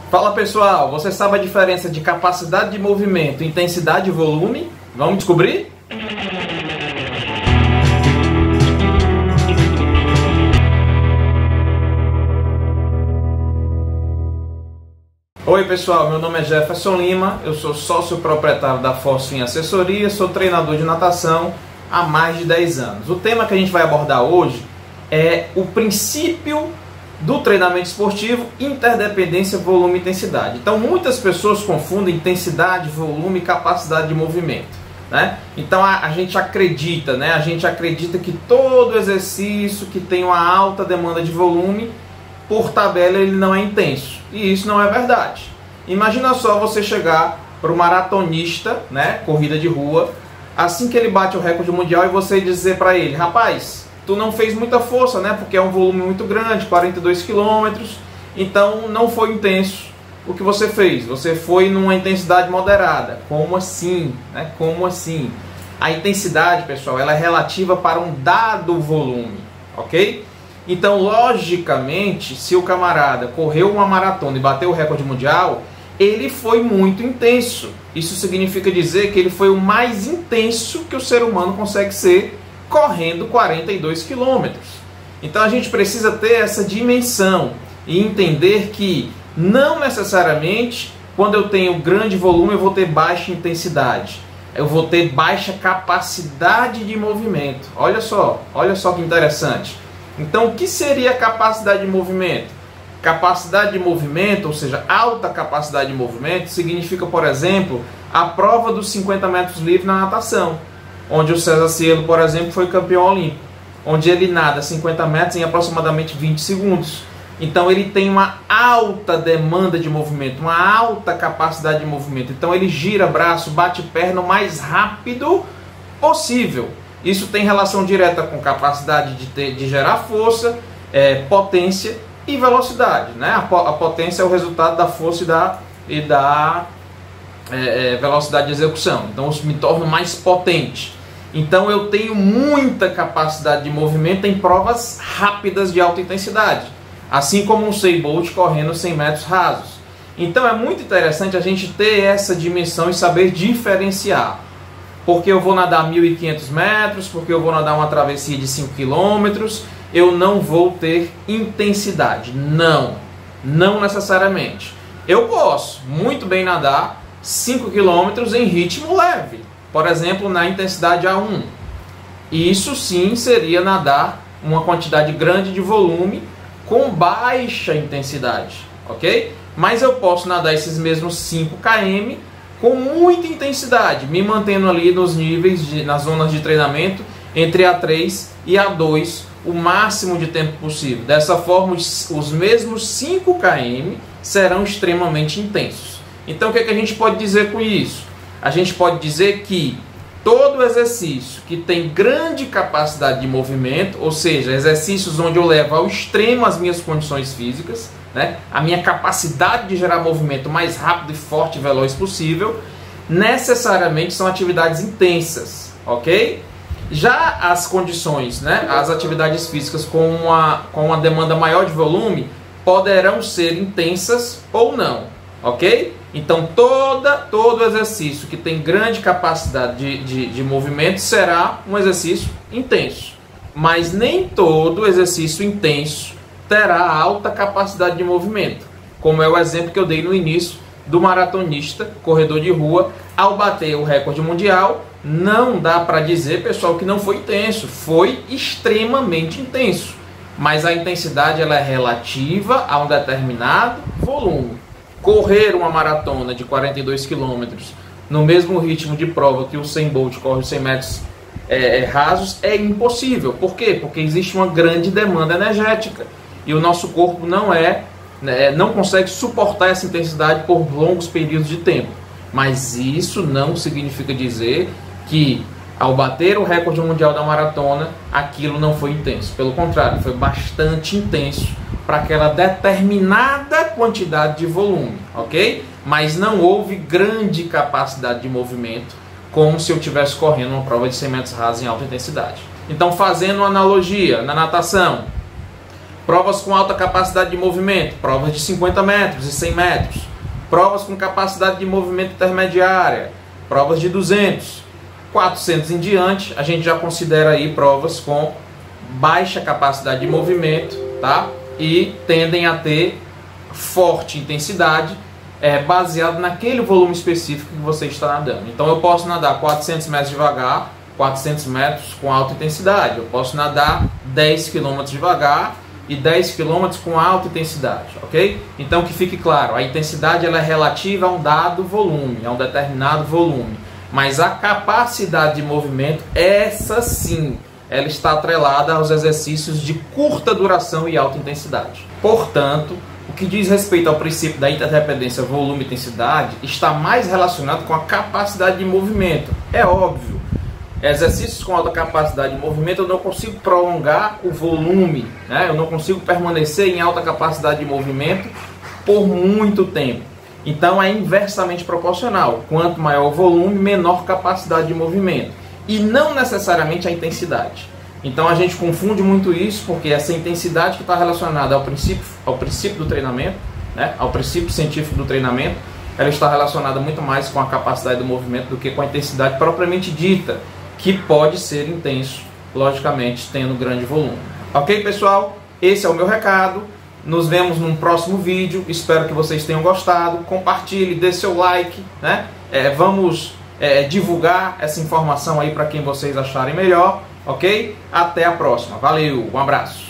Fala pessoal, você sabe a diferença de capacidade de movimento, intensidade e volume? Vamos descobrir? Oi pessoal, meu nome é Jefferson Lima, eu sou sócio proprietário da Fosfin Assessoria, sou treinador de natação há mais de 10 anos. O tema que a gente vai abordar hoje é o princípio do treinamento esportivo, interdependência, volume e intensidade. Então muitas pessoas confundem intensidade, volume e capacidade de movimento, né? Então a gente acredita, né? A gente acredita que todo exercício que tem uma alta demanda de volume, por tabela ele não é intenso. E isso não é verdade. Imagina só você chegar para o maratonista, né? Corrida de rua, assim que ele bate o recorde mundial e você dizer para ele: rapaz, tu não fez muita força, né? Porque é um volume muito grande, 42 quilômetros, então não foi intenso o que você fez. Você foi numa intensidade moderada. Como assim? Né? Como assim? A intensidade, pessoal, ela é relativa para um dado volume, ok? Então, logicamente, se o camarada correu uma maratona e bateu o recorde mundial, ele foi muito intenso. Isso significa dizer que ele foi o mais intenso que o ser humano consegue ser correndo 42 quilômetros. Então a gente precisa ter essa dimensão e entender que não necessariamente quando eu tenho grande volume eu vou ter baixa intensidade. Eu vou ter baixa capacidade de movimento. Olha só que interessante. Então o que seria capacidade de movimento? Capacidade de movimento, ou seja, alta capacidade de movimento, significa, por exemplo, a prova dos 50 metros livres na natação, onde o César Cielo, por exemplo, foi campeão olímpico, onde ele nada 50 metros em aproximadamente 20 segundos. Então ele tem uma alta demanda de movimento, uma alta capacidade de movimento. Então ele gira braço, bate perna o mais rápido possível. Isso tem relação direta com capacidade de gerar força, potência e velocidade, né? A potência é o resultado da força e da velocidade de execução. Então eu me torno mais potente. Então eu tenho muita capacidade de movimento em provas rápidas de alta intensidade, assim como um Usain Bolt correndo 100 metros rasos. Então é muito interessante a gente ter essa dimensão e saber diferenciar. Porque eu vou nadar 1.500 metros, porque eu vou nadar uma travessia de 5 quilômetros, eu não vou ter intensidade. Não necessariamente. Eu posso muito bem nadar 5 quilômetros em ritmo leve. Por exemplo, na intensidade A1. Isso sim seria nadar uma quantidade grande de volume com baixa intensidade, ok? Mas eu posso nadar esses mesmos 5 km com muita intensidade, me mantendo ali nos níveis, nas zonas de treinamento, entre A3 e A2, o máximo de tempo possível. Dessa forma, os mesmos 5 km serão extremamente intensos. Então, o que a gente pode dizer com isso? A gente pode dizer que todo exercício que tem grande capacidade de movimento, ou seja, exercícios onde eu levo ao extremo as minhas condições físicas, né, a minha capacidade de gerar movimento mais rápido, forte e veloz possível, necessariamente são atividades intensas, ok? Já as condições, né, as atividades físicas com uma demanda maior de volume poderão ser intensas ou não, ok? Então todo exercício que tem grande capacidade de movimento será um exercício intenso. Mas nem todo exercício intenso terá alta capacidade de movimento. Como é o exemplo que eu dei no início do maratonista, corredor de rua, ao bater o recorde mundial, não dá para dizer, pessoal, que não foi intenso. Foi extremamente intenso. Mas a intensidade ela é relativa a um determinado volume. Correr uma maratona de 42 quilômetros no mesmo ritmo de prova que o Usain Bolt corre os 100 metros rasos é impossível. Por quê? Porque existe uma grande demanda energética e o nosso corpo não consegue suportar essa intensidade por longos períodos de tempo. Mas isso não significa dizer que ao bater o recorde mundial da maratona aquilo não foi intenso. Pelo contrário, foi bastante intenso para aquela determinada quantidade de volume, ok? Mas não houve grande capacidade de movimento, como se eu estivesse correndo uma prova de 100 metros rasos em alta intensidade. Então, fazendo uma analogia na natação, Provas com alta capacidade de movimento, provas de 50 metros e 100 metros. Provas com capacidade de movimento intermediária, provas de 200. 400 em diante, a gente já considera aí provas com baixa capacidade de movimento, tá? E tendem a ter forte intensidade, baseado naquele volume específico que você está nadando. Então eu posso nadar 400 metros devagar, 400 metros com alta intensidade. Eu posso nadar 10 km devagar e 10 km com alta intensidade, ok? Então que fique claro, a intensidade ela é relativa a um dado volume, a um determinado volume. Mas a capacidade de movimento, essa sim, ela está atrelada aos exercícios de curta duração e alta intensidade. Portanto, o que diz respeito ao princípio da interdependência volume-intensidade está mais relacionado com a capacidade de movimento. É óbvio, exercícios com alta capacidade de movimento eu não consigo prolongar o volume, né? Eu não consigo permanecer em alta capacidade de movimento por muito tempo. Então é inversamente proporcional. Quanto maior o volume, menor capacidade de movimento. E não necessariamente a intensidade. Então a gente confunde muito isso, porque essa intensidade que está relacionada ao princípio do treinamento, né, ao princípio científico do treinamento, ela está relacionada muito mais com a capacidade do movimento do que com a intensidade propriamente dita, que pode ser intenso, logicamente, tendo grande volume. Ok, pessoal? Esse é o meu recado. Nos vemos num próximo vídeo. Espero que vocês tenham gostado. Compartilhe, dê seu like, né? Vamos divulgar essa informação aí para quem vocês acharem melhor. Ok? Até a próxima. Valeu, um abraço.